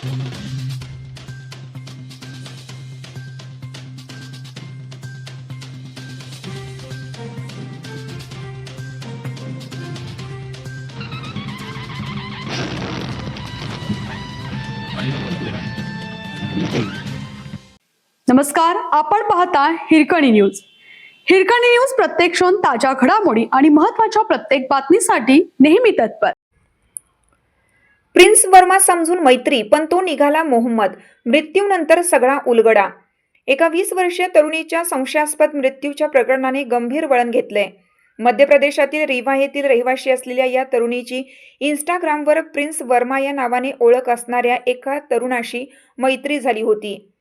नमस्कार, आपण पाहता हिरकणी न्यूज. हिरकणी न्यूज प्रत्येक क्षण ताज्या घडामोडी आणि महत्त्वाच्या प्रत्येक बातमीसाठी नेहमी तत्पर. प्रिन्स वर्मा समजून मैत्री, पण तो निघाला मोहम्मद. मृत्यूनंतर सगळा उलगडा. एका 20 वर्षीय तरुणीच्या संशयास्पद मृत्यूच्या प्रकरणाने गंभीर वळण घेतले. मध्य प्रदेशातील रीवा येथील रहिवाशी असलेल्या या तरुणीची इंस्टाग्रामवर प्रिन्स वर्मा या नावाने ओळख असणाऱ्या एका तरुणाशी मैत्री झाली होती.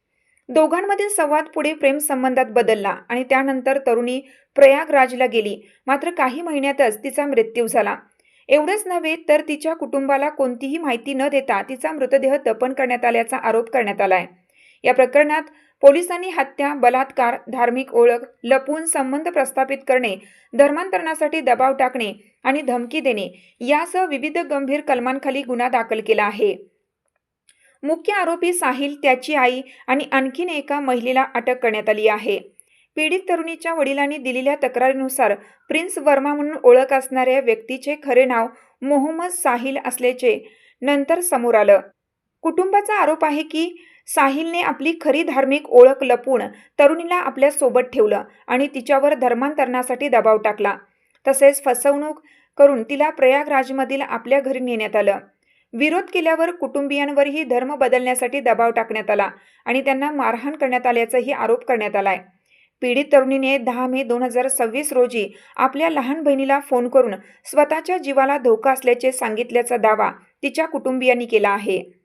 दोघांमधील संवाद पुढे प्रेम संबंधात बदलला आणि त्यानंतर तरुणी प्रयागराजला गेली. मात्र काही महिन्यातच तिचा मृत्यू झाला. एवढंच नव्हे तर तिच्या कुटुंबाला कोणतीही माहिती न देता तिचा मृतदेह दफन करण्यात आल्याचा आरोप करण्यात आलाय. या प्रकरणात पोलिसांनी हत्या, बलात्कार, धार्मिक ओळख लपवून संबंध प्रस्थापित करणे, धर्मांतरणासाठी दबाव टाकणे आणि धमकी देणे यासह विविध गंभीर कलमांखाली गुन्हा दाखल केला आहे. मुख्य आरोपी साहिल, त्याची आई आणि आणखीन एका महिलेला अटक करण्यात आली आहे. पीडित तरुणीच्या वडिलांनी दिलेल्या तक्रारीनुसार प्रिन्स वर्मा म्हणून ओळख असणाऱ्या व्यक्तीचे खरे नाव मोहम्मद साहिल असल्याचे नंतर समोर आलं. कुटुंबाचा आरोप आहे की साहिलने आपली खरी धार्मिक ओळख लपवून तरुणीला आपल्या सोबत ठेवलं आणि तिच्यावर धर्मांतरणासाठी दबाव टाकला. तसेच फसवणूक करून तिला प्रयागराजमधील आपल्या घरी नेण्यात आलं. विरोध केल्यावर कुटुंबियांवरही धर्म बदलण्यासाठी दबाव टाकण्यात आला आणि त्यांना मारहाण करण्यात आल्याचाही आरोप करण्यात आलाय. पीडित तरुणीने 10 मे 2026 रोजी आपल्या लहान बहिणीला फोन करून स्वतःच्या जीवाला धोका असल्याचे सांगितल्याचा दावा तिच्या कुटुंबियांनी केला आहे.